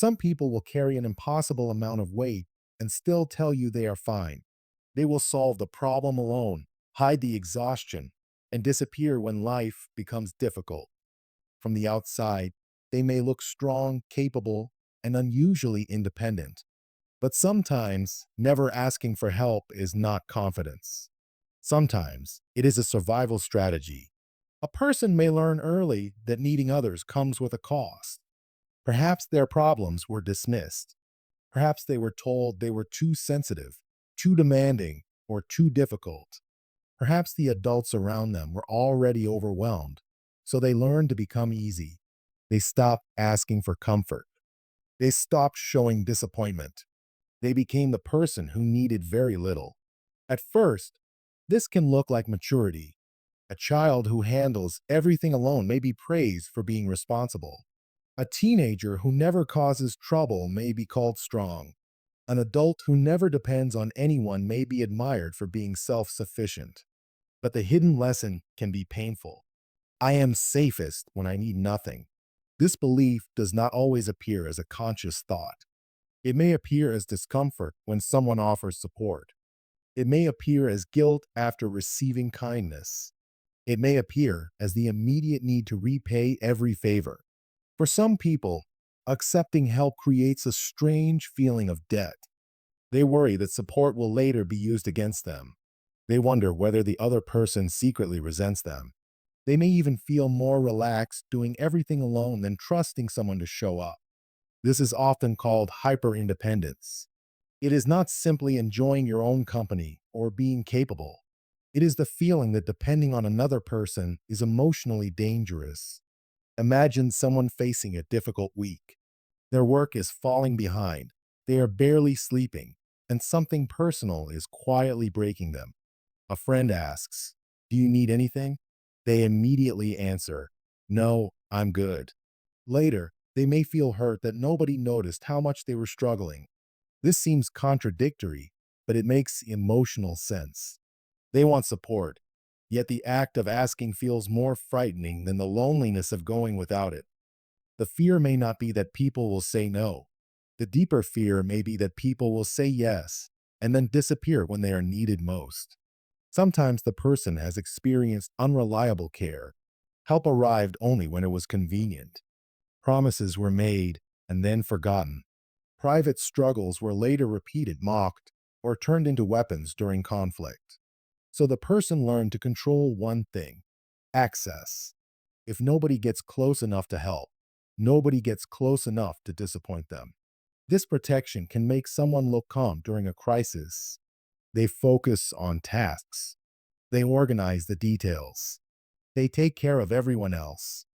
Some people will carry an impossible amount of weight and still tell you they are fine. They will solve the problem alone, hide the exhaustion, and disappear when life becomes difficult. From the outside, they may look strong, capable, and unusually independent. But sometimes, never asking for help is not confidence. Sometimes, it is a survival strategy. A person may learn early that needing others comes with a cost. Perhaps their problems were dismissed. Perhaps they were told they were too sensitive, too demanding, or too difficult. Perhaps the adults around them were already overwhelmed, so they learned to become easy. They stopped asking for comfort. They stopped showing disappointment. They became the person who needed very little. At first, this can look like maturity. A child who handles everything alone may be praised for being responsible. A teenager who never causes trouble may be called strong. An adult who never depends on anyone may be admired for being self-sufficient. But the hidden lesson can be painful. I am safest when I need nothing. This belief does not always appear as a conscious thought. It may appear as discomfort when someone offers support. It may appear as guilt after receiving kindness. It may appear as the immediate need to repay every favor. For some people, accepting help creates a strange feeling of debt. They worry that support will later be used against them. They wonder whether the other person secretly resents them. They may even feel more relaxed doing everything alone than trusting someone to show up. This is often called hyper-independence. It is not simply enjoying your own company or being capable. It is the feeling that depending on another person is emotionally dangerous. Imagine someone facing a difficult week. Their work is falling behind. They are barely sleeping, and something personal is quietly breaking them. A friend asks, "Do you need anything?" They immediately answer, "No, I'm good." Later, they may feel hurt that nobody noticed how much they were struggling. This seems contradictory, but it makes emotional sense. They want support, yet the act of asking feels more frightening than the loneliness of going without it. The fear may not be that people will say no. The deeper fear may be that people will say yes and then disappear when they are needed most. Sometimes the person has experienced unreliable care. Help arrived only when it was convenient. Promises were made and then forgotten. Private struggles were later repeated, mocked, or turned into weapons during conflict. So the person learned to control one thing: access. If nobody gets close enough to help, nobody gets close enough to disappoint them. This protection can make someone look calm during a crisis. They focus on tasks. They organize the details. They take care of everyone else.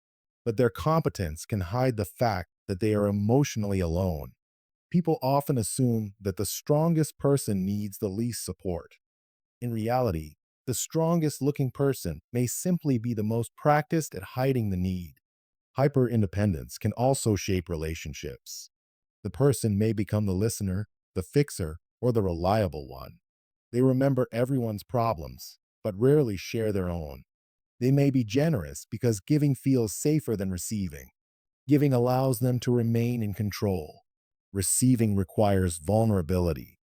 But their competence can hide the fact that they are emotionally alone. People often assume that the strongest person needs the least support. In reality, the strongest looking person may simply be the most practiced at hiding the need. Hyper-independence can also shape relationships. The person may become the listener, the fixer, or the reliable one. They remember everyone's problems, but rarely share their own. They may be generous because giving feels safer than receiving. Giving allows them to remain in control. Receiving requires vulnerability.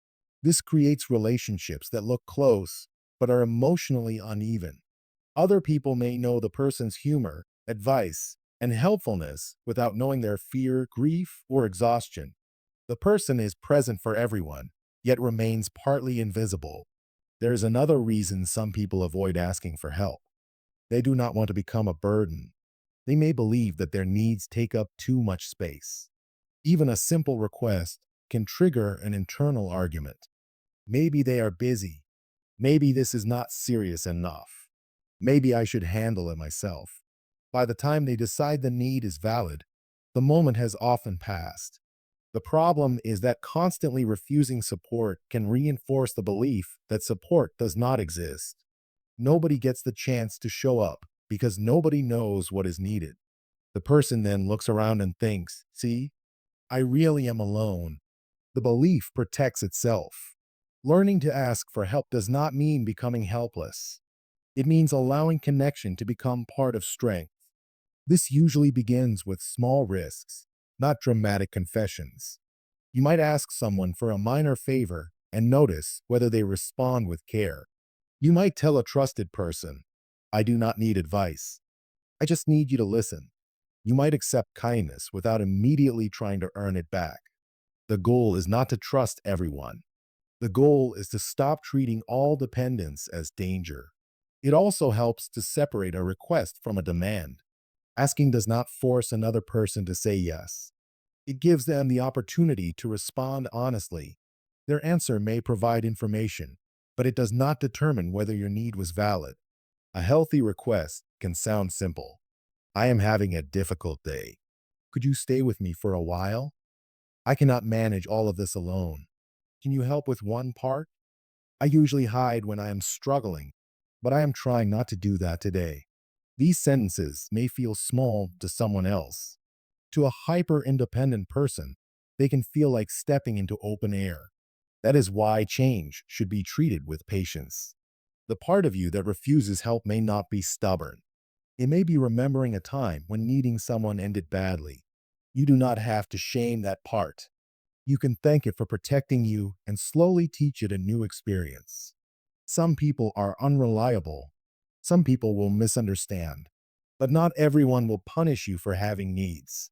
This creates relationships that look close but are emotionally uneven. Other people may know the person's humor, advice, and helpfulness without knowing their fear, grief, or exhaustion. The person is present for everyone, yet remains partly invisible. There is another reason some people avoid asking for help. They do not want to become a burden. They may believe that their needs take up too much space. Even a simple request can trigger an internal argument. Maybe they are busy. Maybe this is not serious enough. Maybe I should handle it myself. By the time they decide the need is valid, the moment has often passed. The problem is that constantly refusing support can reinforce the belief that support does not exist. Nobody gets the chance to show up because nobody knows what is needed. The person then looks around and thinks, "See, I really am alone." The belief protects itself. Learning to ask for help does not mean becoming helpless. It means allowing connection to become part of strength. This usually begins with small risks, not dramatic confessions. You might ask someone for a minor favor and notice whether they respond with care. You might tell a trusted person, I do not need advice. I just need you to listen. You might accept kindness without immediately trying to earn it back. The goal is not to trust everyone. The goal is to stop treating all dependence as danger. It also helps to separate a request from a demand. Asking does not force another person to say yes. It gives them the opportunity to respond honestly. Their answer may provide information, but it does not determine whether your need was valid. A healthy request can sound simple. I am having a difficult day. Could you stay with me for a while? I cannot manage all of this alone. Can you help with one part? I usually hide when I am struggling, but I am trying not to do that today. These sentences may feel small to someone else. To a hyper-independent person, they can feel like stepping into open air. That is why change should be treated with patience. The part of you that refuses help may not be stubborn. It may be remembering a time when needing someone ended badly. You do not have to shame that part. You can thank it for protecting you and slowly teach it a new experience. Some people are unreliable. Some people will misunderstand. But not everyone will punish you for having needs.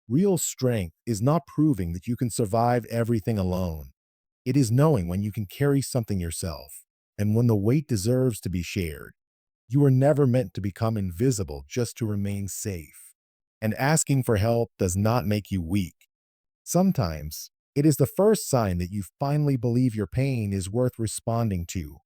Real strength is not proving that you can survive everything alone. It is knowing when you can carry something yourself and when the weight deserves to be shared. You were never meant to become invisible just to remain safe. And asking for help does not make you weak. Sometimes, it is the first sign that you finally believe your pain is worth responding to.